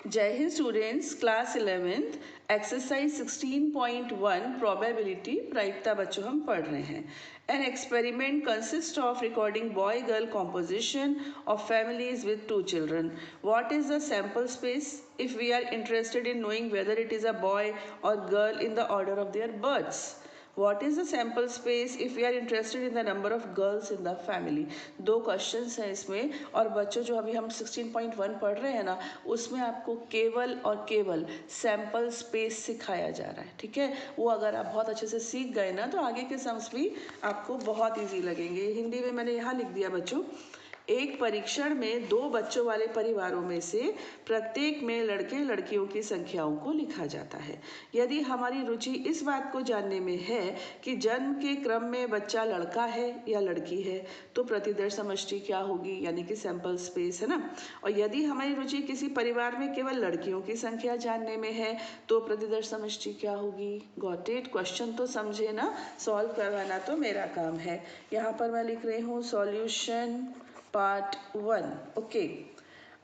जय Hind students, class 11th exercise 16.1 probability प्रायिकता बच्चों हम पढ़ रहे हैं। An experiment consist of recording boy girl composition of families with 2 children. What is the sample space if we are interested in knowing whether it is a boy or girl in the order of their births? What is the sample space if we are interested in the number of girls in the family? दो questions हैं इसमें, और बच्चों जो अभी हम 16.1 पढ़ रहे हैं ना, उसमें आपको केवल और केवल सैम्पल स्पेस सिखाया जा रहा है। ठीक है, वो अगर आप बहुत अच्छे से सीख गए ना तो आगे के सम्स भी आपको बहुत ईजी लगेंगे। हिंदी में मैंने यहाँ लिख दिया बच्चों, एक परीक्षण में 2 बच्चों वाले परिवारों में से प्रत्येक में लड़के लड़कियों की संख्याओं को लिखा जाता है। यदि हमारी रुचि इस बात को जानने में है कि जन्म के क्रम में बच्चा लड़का है या लड़की है तो प्रतिदर्श समष्टि क्या होगी, यानी कि सैंपल स्पेस है ना। और यदि हमारी रुचि किसी परिवार में केवल लड़कियों की संख्या जानने में है तो प्रतिदर्श समष्टि क्या होगी। Got it? क्वेश्चन तो समझे ना, सॉल्व करवाना तो मेरा काम है। यहाँ पर मैं लिख रही हूँ सॉल्यूशन पार्ट 1। ओके,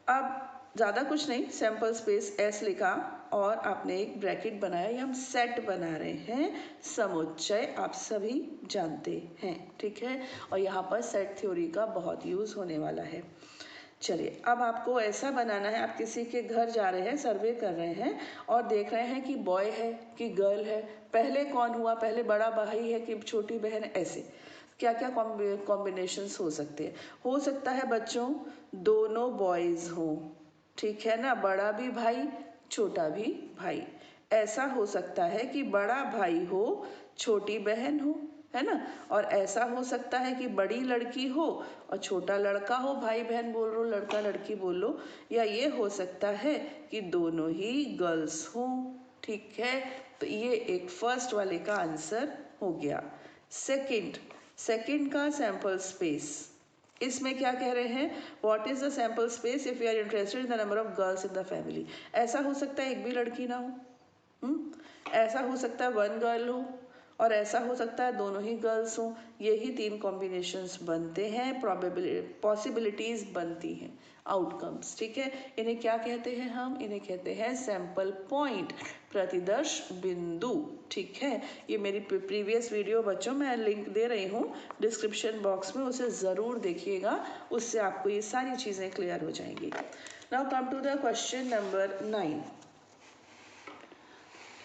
अब ज़्यादा कुछ नहीं, सैम्पल स्पेस एस लिखा और आपने एक ब्रैकेट बनाया। ये हम सेट बना रहे हैं, समुच्चय आप सभी जानते हैं। ठीक है, और यहाँ पर सेट थ्योरी का बहुत यूज़ होने वाला है। चलिए, अब आपको ऐसा बनाना है, आप किसी के घर जा रहे हैं, सर्वे कर रहे हैं और देख रहे हैं कि बॉय है कि गर्ल है, पहले कौन हुआ, पहले बड़ा भाई है कि छोटी बहन, ऐसे क्या क्या कॉम्बिनेशंस हो सकते हैं। हो सकता है बच्चों दोनों बॉयज़ हों, ठीक है ना, बड़ा भी भाई छोटा भी भाई। ऐसा हो सकता है कि बड़ा भाई हो छोटी बहन हो, है ना। और ऐसा हो सकता है कि बड़ी लड़की हो और छोटा लड़का हो, भाई बहन बोल लो, लड़का लड़की बोल लो। या ये हो सकता है कि दोनों ही गर्ल्स हों। ठीक है, तो ये एक फर्स्ट वाले का आंसर हो गया। सेकंड का सैंपल स्पेस, इसमें क्या कह रहे हैं, what is the sample space if you are interested in the number of girls in the family. ऐसा हो सकता है एक भी लड़की ना हो, ऐसा हो सकता है 1 गर्ल हो, और ऐसा हो सकता है दोनों ही गर्ल्स हों। यही 3 कॉम्बिनेशंस बनते हैं, पॉसिबिलिटीज बनती हैं, आउटकम्स। ठीक है, इन्हें क्या कहते हैं हम, इन्हें कहते हैं सैंपल पॉइंट, प्रतिदर्श बिंदु। ठीक है, ये मेरी प्रीवियस वीडियो बच्चों मैं लिंक दे रही हूँ डिस्क्रिप्शन बॉक्स में, उसे ज़रूर देखिएगा, उससे आपको ये सारी चीज़ें क्लियर हो जाएंगी। Now come to the question number 9।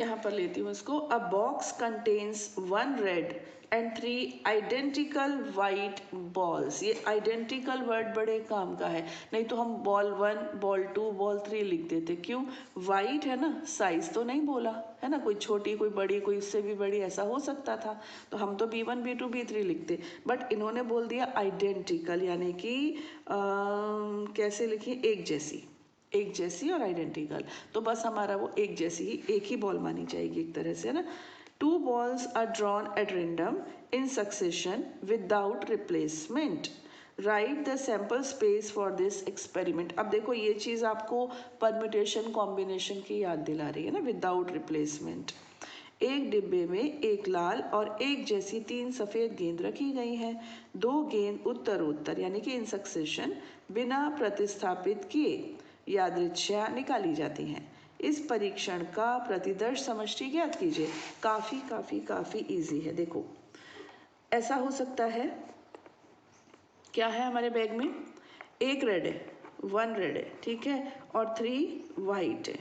यहाँ पर लेती हूँ इसको। A box contains 1 red and 3 identical white balls. ये आइडेंटिकल वर्ड बड़े काम का है, नहीं तो हम बॉल 1, बॉल 2, बॉल 3 लिख देते। क्यों? वाइट है ना, साइज तो नहीं बोला है ना, कोई छोटी कोई बड़ी कोई इससे भी बड़ी, ऐसा हो सकता था, तो हम तो B1 B2 B3 लिखते। बट इन्होंने बोल दिया आइडेंटिकल, यानी कि कैसे लिखिए, एक जैसी और आइडेंटिकल, तो बस हमारा वो एक जैसी ही, एक ही बॉल मानी जाएगी एक तरह से, है ना। 2 balls are drawn at random in succession without replacement. Right the sample space for this experiment. अब देखो ये चीज़ आपको परम्यूटेशन कॉम्बिनेशन की याद दिला रही है ना, विदाउट रिप्लेसमेंट। एक डिब्बे में एक लाल और एक जैसी 3 सफ़ेद गेंद रखी गई हैं। 2 गेंद उत्तरोत्तर यानी कि इन सक्सेशन बिना प्रतिस्थापित किए यादृच्छा निकाली जाती हैं। इस परीक्षण का प्रतिदर्श समष्टि ज्ञात कीजिए। काफ़ी काफ़ी काफ़ी इजी है। देखो ऐसा हो सकता है, क्या है हमारे बैग में, एक रेड है, 1 रेड है, ठीक है, और 3 वाइट है।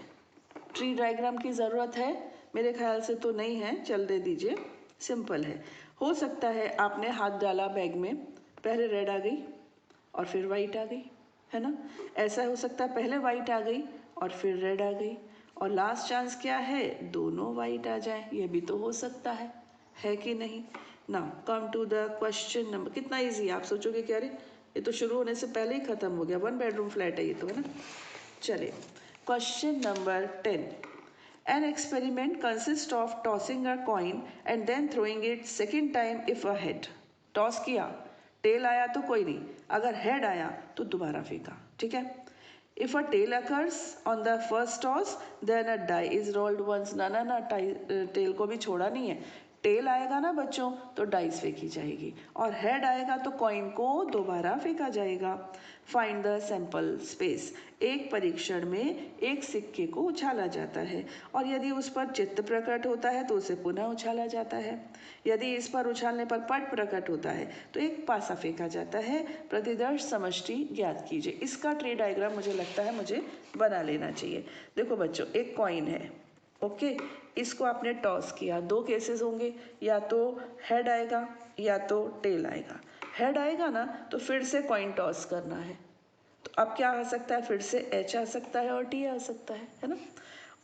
ट्री डायग्राम की ज़रूरत है? मेरे ख्याल से तो नहीं है, चल दे दीजिए, सिंपल है। हो सकता है आपने हाथ डाला बैग में, पहले रेड आ गई और फिर वाइट आ गई, है ना। ऐसा हो सकता है पहले वाइट आ गई और फिर रेड आ गई, और लास्ट चांस क्या है, दोनों वाइट आ जाए, ये भी तो हो सकता है कि नहीं। Now come to the question number. कितना इजी, आप सोचोगे क्या रे, ये तो शुरू होने से पहले ही ख़त्म हो गया, 1 बेडरूम फ्लैट है ये तो, है ना। चलिए question number 10। An experiment consists of tossing a coin and then throwing it second time if a head. Toss किया, टेल आया तो कोई नहीं, अगर हेड आया तो दोबारा फेंका। ठीक है, if a tail occurs on the first toss then a die is rolled once। ना ना ना, टेल को भी छोड़ा नहीं है, टेल आएगा ना बच्चों तो डाइस फेंकी जाएगी, और हेड आएगा तो कॉइन को दोबारा फेंका जाएगा। Find the sample space. एक परीक्षण में एक सिक्के को उछाला जाता है और यदि उस पर चित्त प्रकट होता है तो उसे पुनः उछाला जाता है। यदि इस पर उछालने पर पट प्रकट होता है तो एक पासा फेंका जाता है। प्रतिदर्श समष्टि ज्ञात कीजिए। इसका ट्री डायग्राम मुझे लगता है मुझे बना लेना चाहिए। देखो बच्चों, एक कॉइन है, ओके, इसको आपने टॉस किया। दो केसेस होंगे, या तो हेड आएगा या तो टेल आएगा। हेड आएगा ना तो फिर से कॉइन टॉस करना है। तो अब क्या आ सकता है, फिर से एच आ सकता है और टी आ सकता है ना।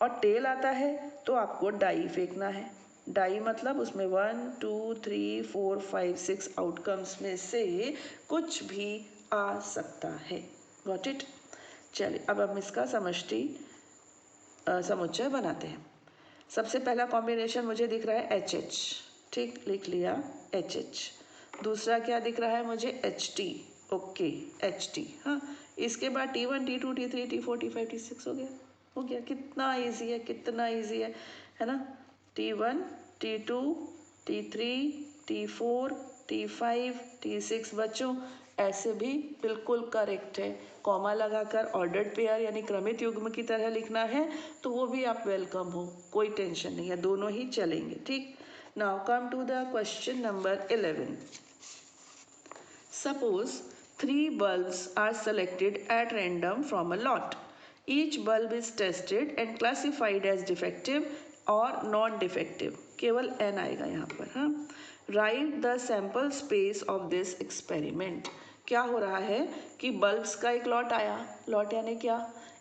और टेल आता है तो आपको डाई फेंकना है। डाई मतलब उसमें 1 2 3 4 5 6 आउटकम्स में से कुछ भी आ सकता है। Got it. चलिए अब हम इसका समुच्चय बनाते हैं। सबसे पहला कॉम्बिनेशन मुझे दिख रहा है एच एच, ठीक, लिख लिया एच एच। दूसरा क्या दिख रहा है मुझे, H T, okay H T. हाँ, इसके बाद T1 T2 T3 T4 T5 T6 हो गया। कितना इजी है, कितना इजी है ना। T1 T2 T3 T4 T5 T6 बच्चों ऐसे भी बिल्कुल करेक्ट है। कॉमा लगाकर ऑर्डर्ड पेयर यानी क्रमित युग्म की तरह लिखना है तो वो भी आप वेलकम हो, कोई टेंशन नहीं है, दोनों ही चलेंगे, ठीक। Now come to the question number 11। Suppose 3 bulbs are selected at random from a lot. Each bulb is tested and classified as defective or non-defective. केवल n आएगा यहाँ पर। हाँ, Write the sample space of this experiment. क्या हो रहा है कि बल्ब्स का एक लॉट आया। लॉट यानी क्या,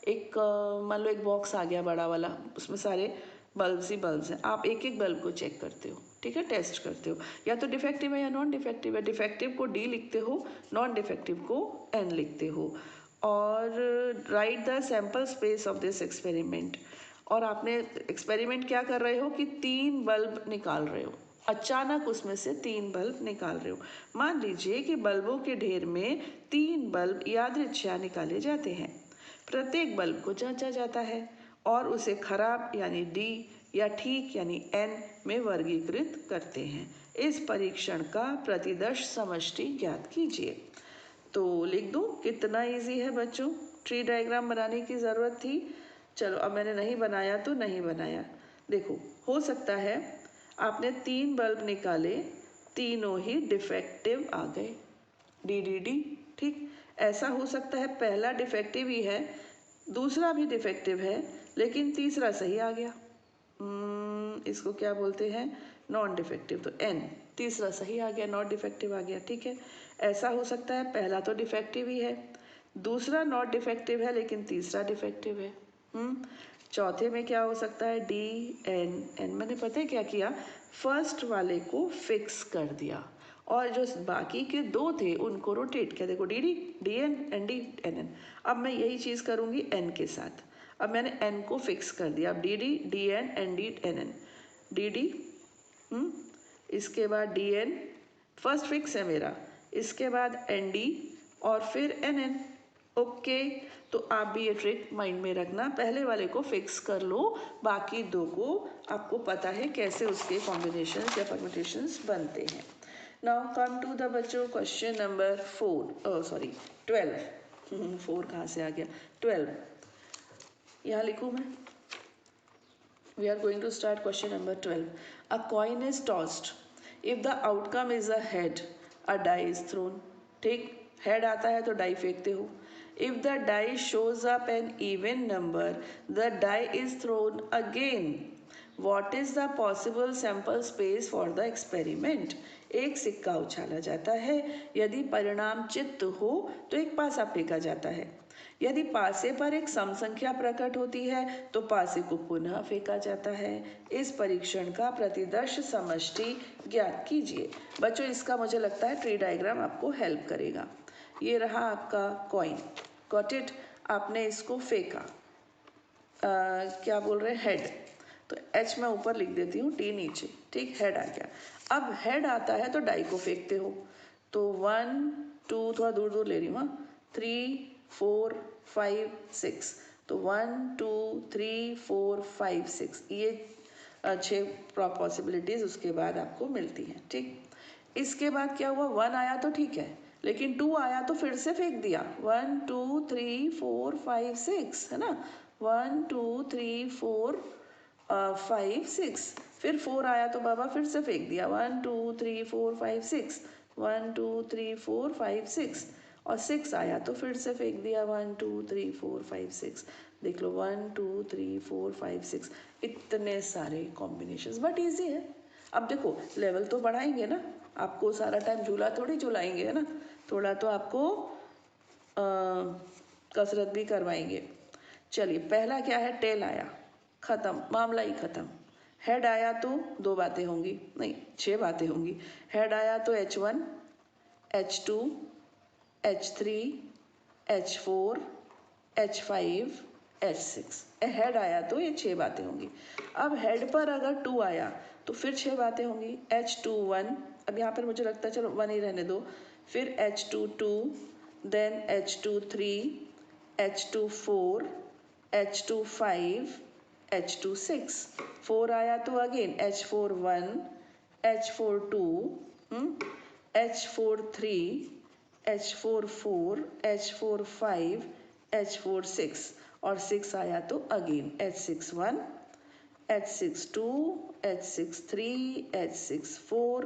एक मान लो एक बॉक्स आ गया बड़ा वाला, उसमें सारे बल्ब्स ही बल्ब्स हैं। आप एक एक बल्ब को चेक करते हो, ठीक है, टेस्ट करते हो, या तो डिफेक्टिव है या नॉन डिफेक्टिव है। डिफेक्टिव को डी लिखते हो, नॉन डिफेक्टिव को एन लिखते हो। और right the sample space of this experiment. और आपने एक्सपेरिमेंट क्या कर रहे हो कि 3 बल्ब निकाल रहे हो, अचानक उसमें से 3 बल्ब निकाल रहे हो। मान लीजिए कि बल्बों के ढेर में 3 बल्ब यादृच्छा निकाले जाते हैं। प्रत्येक बल्ब को जांचा जाता है और उसे खराब यानी डी या ठीक यानी एन में वर्गीकृत करते हैं। इस परीक्षण का प्रतिदर्श समष्टि ज्ञात कीजिए। तो लिख दूं, कितना इजी है बच्चों। ट्री डायग्राम बनाने की ज़रूरत थी, चलो अब मैंने नहीं बनाया तो नहीं बनाया। देखो, हो सकता है आपने 3 बल्ब निकाले, तीनों ही डिफेक्टिव आ गए, डी डी डी, ठीक। ऐसा हो सकता है पहला डिफेक्टिव ही है, दूसरा भी डिफेक्टिव है, लेकिन तीसरा सही आ गया। इसको क्या बोलते हैं, नॉन डिफेक्टिव। तो एन, तीसरा सही आ गया, नॉट डिफेक्टिव आ गया, ठीक है। ऐसा हो सकता है पहला तो डिफेक्टिव ही है, दूसरा नॉट डिफेक्टिव है लेकिन तीसरा डिफेक्टिव है। चौथे में क्या हो सकता है, डी एन एन। मैंने पता है क्या किया, फर्स्ट वाले को फिक्स कर दिया और जो बाकी के 2 थे उनको रोटेट किया। देखो D D D N N D N N. अब मैं यही चीज़ करूँगी एन के साथ। अब मैंने एन को फिक्स कर दिया, अब D D D N D N N, D D, इसके बाद डी एन, फर्स्ट फिक्स है मेरा, इसके बाद एन डी और फिर एन एन। ओके, तो आप भी ये ट्रिक माइंड में रखना, पहले वाले को फिक्स कर लो, बाकी 2 को आपको पता है कैसे उसके कॉम्बिनेशन या परम्यूटेशंस बनते हैं। नाउ कम टू द बच्चों क्वेश्चन नंबर 12। 4 कहाँ से आ गया, 12 यहाँ लिखूँ मैं। We are going to start question number 12. A coin is tossed. If the outcome is a head, a die is thrown. ठीक, head आता है तो die फेंकते हो. If the die shows up an even number, the die is thrown again. What is the possible sample space for the experiment? एक सिक्का उछाला जाता है, यदि परिणाम चित्त हो तो एक पासा फेंका जाता है। यदि पासे पर एक सम संख्या प्रकट होती है तो पासे को पुनः फेंका जाता है। इस परीक्षण का प्रतिदर्श समष्टि ज्ञात कीजिए। बच्चों, इसका मुझे लगता है ट्री डायग्राम आपको हेल्प करेगा। ये रहा आपका कॉइन, गॉट इट। आपने इसको फेंका, क्या बोल रहे हैं, हेड। तो एच मैं ऊपर लिख देती हूँ, टी नीचे, ठीक, हेड आ गया। अब हेड आता है तो डाई को फेंकते हो। तो 1 2, थोड़ा दूर दूर ले रही हूँ, हाँ, 3 4 5 6। तो 1 2 3 4 5 6, ये 6 पॉसिबिलिटीज़ उसके बाद आपको मिलती हैं। ठीक, इसके बाद क्या हुआ, 1 आया तो ठीक है, लेकिन 2 आया तो फिर से फेंक दिया। 1 2 3 4 5 6 है ना, 1 2 3 4 5 6, फिर 4 आया तो बाबा फिर से फेंक दिया। 1 2 3 4 5 6, 1 2 3 4 5 6, और 6 आया तो फिर से फेंक दिया। 1 2 3 4 5 6, देख लो 1 2 3 4 5 6, इतने सारे कॉम्बिनेशंस, बट इजी है। अब देखो लेवल तो बढ़ाएंगे ना, आपको सारा टाइम झूला थोड़ी झुलाएंगे, है ना, थोड़ा तो आपको कसरत भी करवाएंगे। चलिए, पहला क्या है, टेल आया, खत्म, मामला ही खत्म। हेड आया तो 2 बातें होंगी, नहीं 6 बातें होंगी। हेड आया तो H1, H2, H3, H4, H5, H6। Head आया तो ये 6 बातें होंगी। अब हेड पर अगर 2 आया तो फिर 6 बातें होंगी। H21, अब यहाँ पर मुझे लगता है चलो 1 ही रहने दो, फिर H22, then H23, H24, H25, H26। 4 आया तो again H41, H42, H43, H44, H45, H46, और 6 आया तो again H61, H62, H63, H64,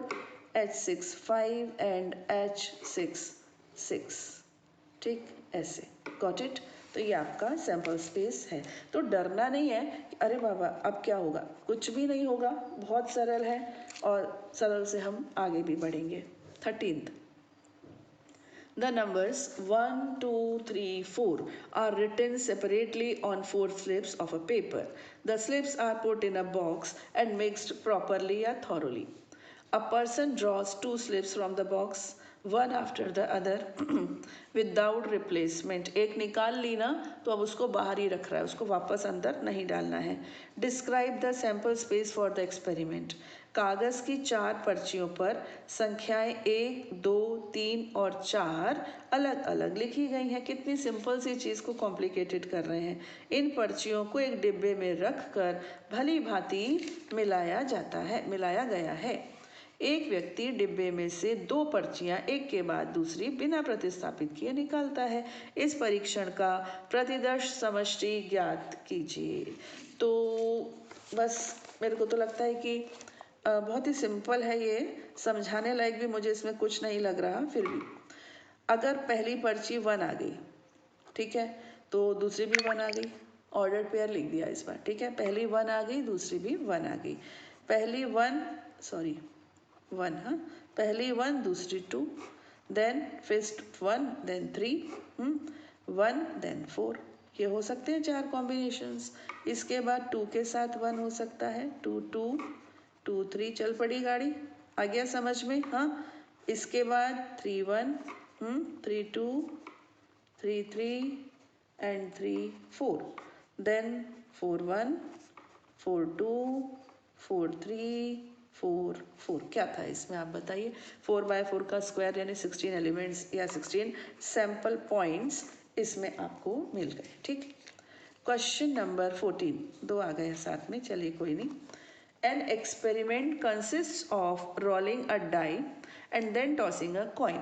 H65 and H66। ठीक, ऐसे, गॉट इट। तो ये आपका सैम्पल स्पेस है। तो डरना नहीं है कि अरे बाबा अब क्या होगा, कुछ भी नहीं होगा, बहुत सरल है, और सरल से हम आगे भी बढ़ेंगे। 13th, the numbers 1, 2, 3, 4 are written separately on 4 slips of a paper. The slips are put in a box and mixed properly or thoroughly. A person draws 2 slips from the box, one after the other without replacement. एक निकाल ली ना तो अब उसको बाहर ही रख रहा है, उसको वापस अंदर नहीं डालना है। Describe the sample space for the experiment. कागज की 4 पर्चियों पर संख्याएं 1, 2, 3 और 4 अलग अलग लिखी गई हैं। कितनी सिंपल सी चीज़ को कॉम्प्लिकेटेड कर रहे हैं। इन पर्चियों को एक डिब्बे में रख कर भली भांति मिलाया गया है। एक व्यक्ति डिब्बे में से 2 पर्चियां एक के बाद दूसरी बिना प्रतिस्थापित किए निकालता है। इस परीक्षण का प्रतिदर्श समष्टि ज्ञात कीजिए। तो बस मेरे को तो लगता है कि बहुत ही सिंपल है ये, समझाने लायक भी मुझे इसमें कुछ नहीं लग रहा। फिर भी अगर पहली पर्ची 1 आ गई, ठीक है, तो दूसरी भी 1 आ गई, ऑर्डर पेयर लिख दिया इस बार, ठीक है, पहली 1 आ गई, दूसरी भी 1 आ गई, पहली 1, हाँ, पहली 1, दूसरी 2, देन फिस्ट 1, देन 3, 1, देन 4, ये हो सकते हैं 4 कॉम्बिनेशंस। इसके बाद 2 के साथ 1 हो सकता है, 2 2 2 3, चल पड़ी गाड़ी, आ गया समझ में, हाँ। इसके बाद 3 1, 3 2, 3 3 एंड 3 4, देन 4 1, 4 2, 4 3, 4 4। क्या था इसमें आप बताइए। 4/4 का स्क्वायर यानी 16 एलिमेंट्स या 16 सैंपल पॉइंट्स इसमें आपको मिल गए। ठीक, क्वेश्चन नंबर 14, 2 आ गए साथ में, चलिए कोई नहीं। An experiment consists of rolling a die and then tossing a coin.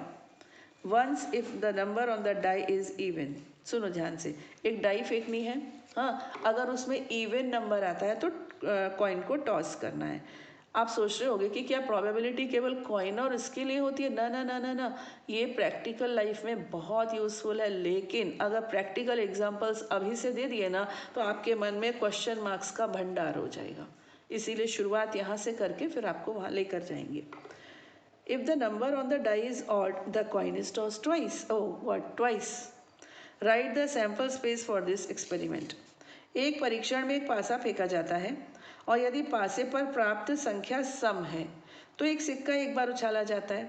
Once if the number on the die is even. सुनो ध्यान से, एक डाई फेंकनी है, हाँ, अगर उसमें इवन नंबर आता है तो कॉइन को टॉस करना है। आप सोच रहे होंगे कि क्या प्रोबेबिलिटी केवल कॉइन और इसके लिए होती है? ना ना ना ना ना, ये प्रैक्टिकल लाइफ में बहुत यूज़फुल है, लेकिन अगर प्रैक्टिकल एग्जांपल्स अभी से दे दिए ना तो आपके मन में क्वेश्चन मार्क्स का भंडार हो जाएगा। इसीलिए शुरुआत यहाँ से करके फिर आपको वहाँ लेकर जाएंगे। If the number on the die is odd, the coin is tossed twice. Oh, what? Twice. Write the sample space for this experiment. एक परीक्षण में एक पासा फेंका जाता है और यदि पासे पर प्राप्त संख्या सम है तो एक सिक्का एक बार उछाला जाता है।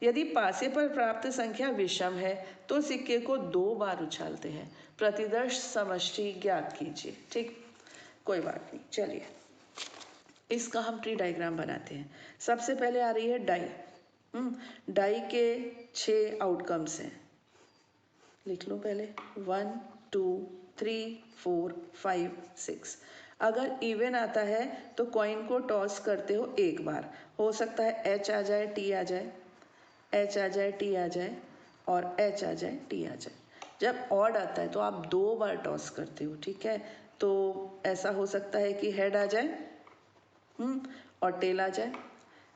यदि पासे पर प्राप्त संख्या विषम है तो सिक्के को 2 बार उछालते हैं। प्रतिदर्श समष्टि ज्ञात कीजिए। ठीक, कोई बात नहीं, चलिए इसका हम ट्री डायग्राम बनाते हैं। सबसे पहले आ रही है डाई। डाई के 6 आउटकम्स हैं, लिख लो पहले 1 2 3 4 5 6। अगर इवन आता है तो कॉइन को टॉस करते हो एक बार, हो सकता है एच आ जाए, टी आ जाए, एच आ जाए, टी आ जाए और एच आ जाए, टी आ जाए। जब ऑड आता है तो आप 2 बार टॉस करते हो, ठीक है। तो ऐसा हो सकता है कि हेड आ जाए और टेल आ जाए,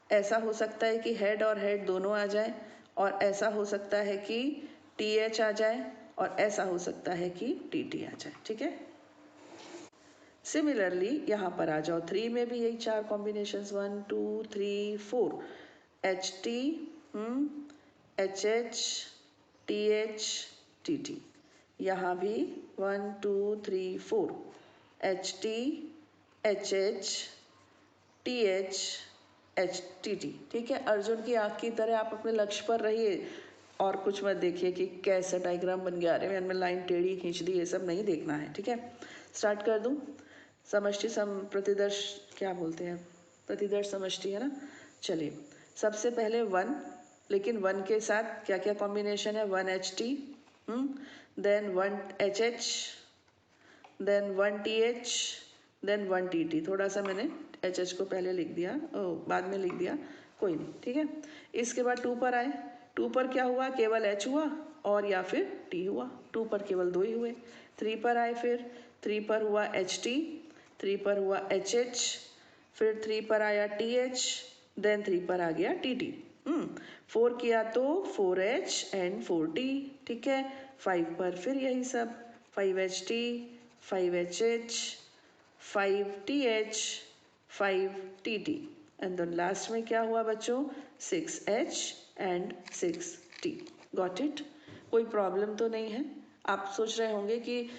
ऐसा हो सकता है कि हेड और हेड दोनों आ जाए, और ऐसा हो सकता है कि टी एच आ जाए, और ऐसा हो सकता है कि टी टी आ जाए, ठीक है। सिमिलरली यहाँ पर आ जाओ, 3 में भी यही 4 combinations, 1 2 3 4, H T, H H, T H, T T. यहाँ भी 1 2 3 4, H T, H H, T H, H T T, ठीक है। अर्जुन की आँख की तरह आप अपने लक्ष्य पर रहिए और कुछ मत देखिए कि कैसा डायग्राम बन गया, अरे मैंने लाइन टेढ़ी खींच दी, ये सब नहीं देखना है, ठीक है। स्टार्ट कर दूँ। समष्टि प्रतिदर्श क्या बोलते हैं, प्रतिदर्श समष्टि है ना। चलिए, सबसे पहले 1, लेकिन 1 के साथ क्या क्या कॉम्बिनेशन है, 1 H T, then 1 H H, then 1 T H, then 1 T T. थोड़ा सा मैंने एच एच को पहले लिख दिया, बाद में लिख दिया, कोई नहीं, ठीक है। इसके बाद 2 पर आए, 2 पर क्या हुआ, केवल एच हुआ और या फिर टी हुआ, 2 पर केवल 2 ही हुए। 3 पर आए, फिर 3 पर हुआ एच टी, 3 पर हुआ एच एच, फिर 3 पर आया टी एच, देन 3 पर आ गया टी टी। 4 किया तो 4 एच एंड 4 टी, ठीक है। 5 पर फिर यही सब, 5 H T, 5 H H, 5 T H, 5 T T, and then last में क्या हुआ बच्चों, 6 H and 6 T. Got it. कोई प्रॉब्लम तो नहीं है। आप सोच रहे होंगे कि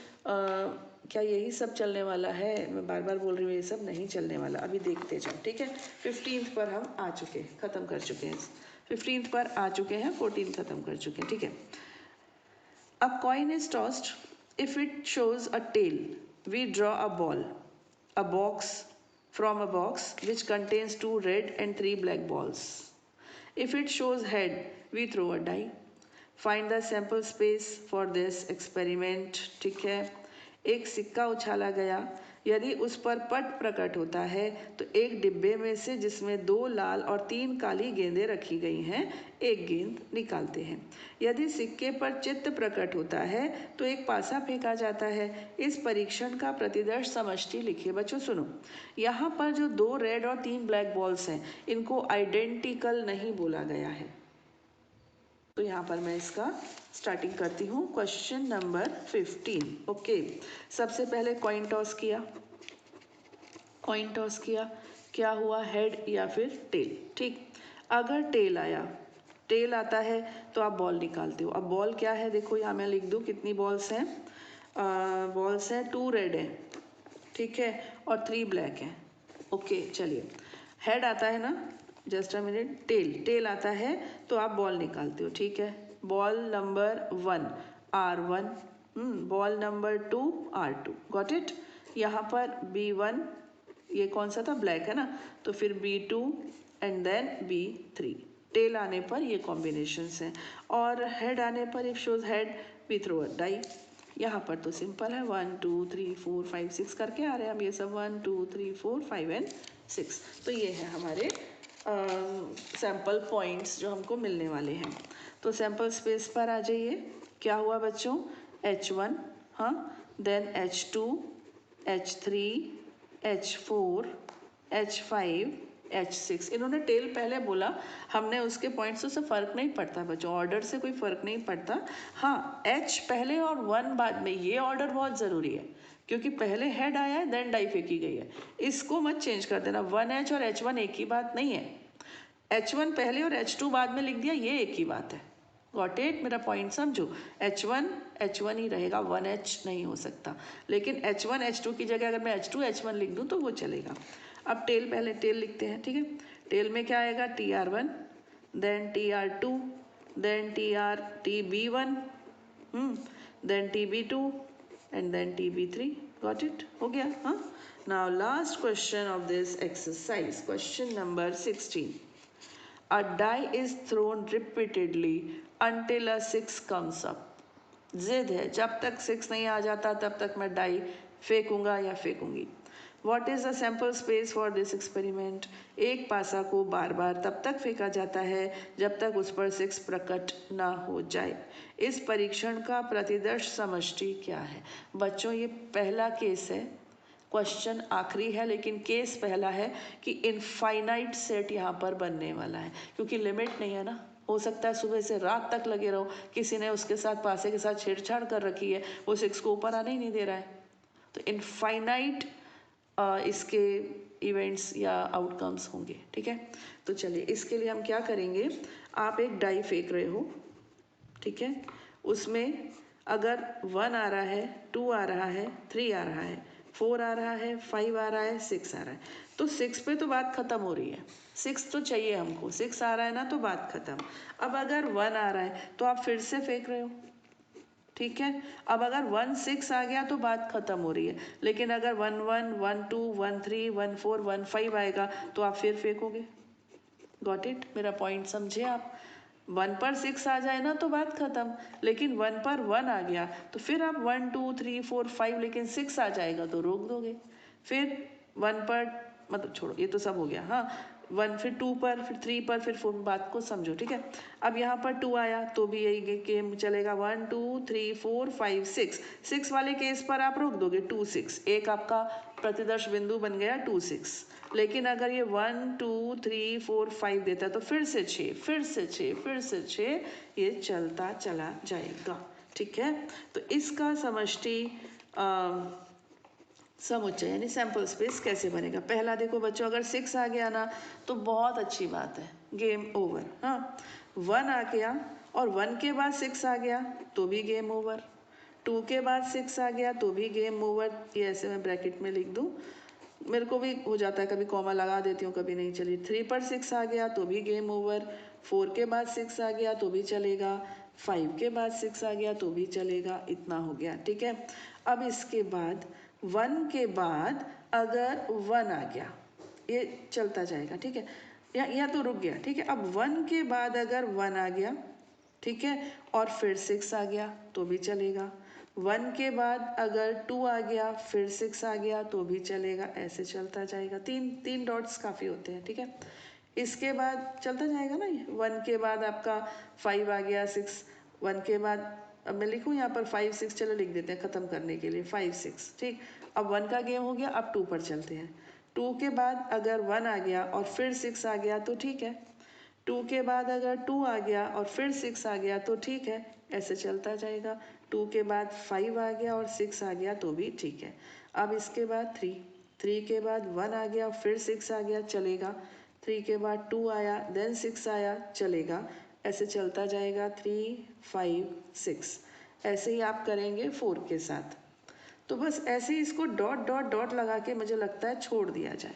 क्या यही सब चलने वाला है, मैं बार बार बोल रही हूँ ये सब नहीं चलने वाला, अभी देखते जाओ, ठीक है। 15th पर हम आ चुके हैं, ख़त्म कर चुके हैं, 15th पर आ चुके हैं, 14th ख़त्म कर चुके हैं, ठीक है। A coin is tossed. If it shows a tail, we draw a ball, a box, from a box which contains 2 red and 3 black balls. If it shows head, we throw a die. Find the sample space for this experiment. ठीक है। एक सिक्का उछाला गया, यदि उस पर पट प्रकट होता है तो एक डिब्बे में से, जिसमें 2 लाल और 3 काली गेंदें रखी गई हैं, एक गेंद निकालते हैं। यदि सिक्के पर चित्त प्रकट होता है तो एक पासा फेंका जाता है। इस परीक्षण का प्रतिदर्श समष्टि लिखिए। बच्चों सुनो, यहाँ पर जो 2 रेड और 3 ब्लैक बॉल्स हैं, इनको आइडेंटिकल नहीं बोला गया है। तो यहाँ पर मैं इसका स्टार्टिंग करती हूँ। Question number 15। ओके, सबसे पहले कॉइन टॉस किया, कॉइन टॉस किया, क्या हुआ, हेड या फिर टेल, ठीक। अगर टेल आया, टेल आता है तो आप बॉल निकालते हो। अब बॉल क्या है, देखो यहाँ मैं लिख दूँ कितनी बॉल्स हैं, बॉल्स हैं 2 रेड है, ठीक है, और 3 ब्लैक हैं। ओके, चलिए, हेड आता है ना, just a minute, tail, tail आता है तो आप बॉल निकालते हो, ठीक है। Ball number 1 R1, ball number 2 R2, got it. यहाँ पर B1, ये कौन सा था, ब्लैक है ना, तो फिर B2 and then B3। Tell आने पर ये कॉम्बिनेशंस हैं, और हेड आने पर if shows head we throw a die. यहाँ पर तो सिंपल है, 1 2 3 4 5 6 करके आ रहे हैं हम ये सब, 1 2 3 4 5 एंड 6। तो ये है हमारे सैम्पल पॉइंट्स जो हमको मिलने वाले हैं। तो सैम्पल स्पेस पर आ जाइए, क्या हुआ बच्चों, H1, हाँ, then H2, H3, H4, H5, H6। इन्होंने टेल पहले बोला, हमने उसके पॉइंट्स से फ़र्क नहीं पड़ता बच्चों, ऑर्डर से कोई फ़र्क नहीं पड़ता। हाँ, H पहले और 1 बाद में, ये ऑर्डर बहुत ज़रूरी है, क्योंकि पहले हेड आया है देन डाई फेंकी गई है, इसको मत चेंज कर देना। 1H और H1 एक ही बात नहीं है, H1 पहले और H2 बाद में लिख दिया, ये एक ही बात है। गॉट इट, मेरा पॉइंट समझो, H1 H1 ही रहेगा, 1H नहीं हो सकता। लेकिन H1 H2 की जगह अगर मैं H2 H1 लिख दूँ तो वो चलेगा। अब टेल, पहले टेल लिखते हैं, ठीक है। टेल में क्या आएगा, TR1, then TR2, then TB1, then TB2 and then TB3। Got it, हो गया, हाँ। Now last question of this exercise, question number 16। A die is thrown repeatedly until a 6 comes up. जिद है, जब तक 6 नहीं आ जाता तब तक मैं डाई फेंकूंगा या फेंकूंगी। What is the sample space for this experiment? एक पासा को बार बार तब तक फेंका जाता है जब तक उस पर 6 प्रकट ना हो जाए। इस परीक्षण का प्रतिदर्श समष्टि क्या है? बच्चों ये पहला केस है, क्वेश्चन आखिरी है लेकिन केस पहला है कि इनफाइनाइट सेट यहाँ पर बनने वाला है, क्योंकि लिमिट नहीं है ना। हो सकता है सुबह से रात तक लगे रहो, किसी ने उसके साथ पासे के साथ छेड़छाड़ कर रखी है, वो 6 को ऊपर आने ही नहीं दे रहा है। तो इनफाइनाइट इसके इवेंट्स या आउटकम्स होंगे, ठीक है। तो चलिए इसके लिए हम क्या करेंगे, आप एक डाई फेंक रहे हो, ठीक है, उसमें अगर 1 आ रहा है, 2 आ रहा है, 3 आ रहा है, 4 आ रहा है, 5 आ रहा है, 6 आ रहा है, तो 6 पे तो बात खत्म हो रही है। 6 तो चाहिए हमको, 6 आ रहा है ना, तो बात खत्म। अब अगर 1 आ रहा है तो आप फिर से फेंक रहे हो, ठीक है। अब अगर 1 6 आ गया तो बात खत्म हो रही है, लेकिन अगर 1 1 1 2 1 3 1 4 1 5 आएगा तो आप फिर फेंकोगे। Got it? मेरा पॉइंट समझे आप? 1 पर 6 आ जाए ना तो बात खत्म, लेकिन 1 पर 1 आ गया तो फिर आप 1 2 3 4 5, लेकिन 6 आ जाएगा तो रोक दोगे। फिर 1 पर, मतलब छोड़ो ये तो सब हो गया, हाँ। 1 फिर 2 पर, फिर 3 पर, फिर 4, बात को समझो, ठीक है। अब यहाँ पर 2 आया तो भी यही गेम चलेगा, 1 2 3 4 5 6। 6 वाले केस पर आप रोक दोगे 2 6, एक आपका प्रतिदर्श बिंदु बन गया 2 6। लेकिन अगर ये 1 2 3 4 5 देता है तो फिर से 6, फिर से 6, फिर से 6, ये चलता चला जाएगा, ठीक है। तो इसका समष्टि समुच्चय यानी सैंपल स्पेस कैसे बनेगा? पहला देखो बच्चों, अगर 6 आ गया ना तो बहुत अच्छी बात है, गेम ओवर। हाँ, 1 आ गया और 1 के बाद 6 आ गया तो भी गेम ओवर, 2 के बाद 6 आ गया तो भी गेम ओवर। ये ऐसे मैं ब्रैकेट में लिख दूँ, मेरे को भी हो जाता है, कभी कॉमा लगा देती हूँ कभी नहीं। चलिए 3 पर 6 आ गया तो भी गेम ओवर, 4 के बाद 6 आ गया तो भी चलेगा, 5 के बाद 6 आ गया तो भी चलेगा, इतना हो गया, ठीक है। अब इसके बाद 1 के बाद अगर 1 आ गया, ये चलता जाएगा, ठीक है, या तो रुक गया, ठीक है। अब 1 के बाद अगर 1 आ गया, ठीक है, और फिर 6 आ गया तो भी चलेगा। 1 के बाद अगर 2 आ गया, फिर 6 आ गया तो भी चलेगा, ऐसे चलता जाएगा। तीन डॉट्स काफ़ी होते हैं, ठीक है। इसके बाद चलता जाएगा ना, ये 1 के बाद आपका 5 आ गया, 6, 1 के बाद, अब मैं लिखूँ यहाँ पर 5 6, चलो लिख देते हैं ख़त्म करने के लिए 5 6, ठीक। अब 1 का गेम हो गया, अब 2 पर चलते हैं। 2 के बाद अगर 1 आ गया और फिर 6 आ गया तो ठीक है, 2 के बाद अगर 2 आ गया और फिर 6 आ गया तो ठीक है, ऐसे चलता जाएगा। 2 के बाद 5 आ गया और 6 आ गया तो भी ठीक है। अब इसके बाद 3 के बाद 1 आ गया फिर 6 आ गया, चलेगा। 3 के बाद 2 आया देन 6 आया, चलेगा। ऐसे चलता जाएगा 3 5 6। ऐसे ही आप करेंगे 4 के साथ। तो बस ऐसे ही इसको डॉट डॉट डॉट लगा के मुझे लगता है छोड़ दिया जाए,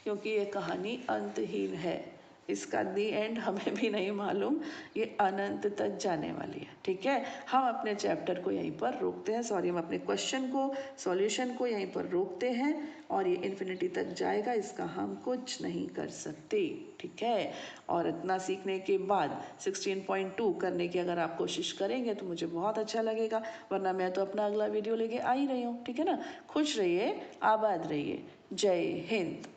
क्योंकि ये कहानी अंतहीन है। इसका दी एंड हमें भी नहीं मालूम, ये अनंत तक जाने वाली है, ठीक है। हम अपने चैप्टर को यहीं पर रोकते हैं, सॉरी, हम अपने क्वेश्चन को, सॉल्यूशन को यहीं पर रोकते हैं, और ये इन्फिनिटी तक जाएगा, इसका हम कुछ नहीं कर सकते, ठीक है। और इतना सीखने के बाद 16.2 करने की अगर आप कोशिश करेंगे तो मुझे बहुत अच्छा लगेगा, वरना मैं तो अपना अगला वीडियो लेके आ ही रही हूँ, ठीक है ना। खुश रहिए, आबाद रहिए, जय हिंद।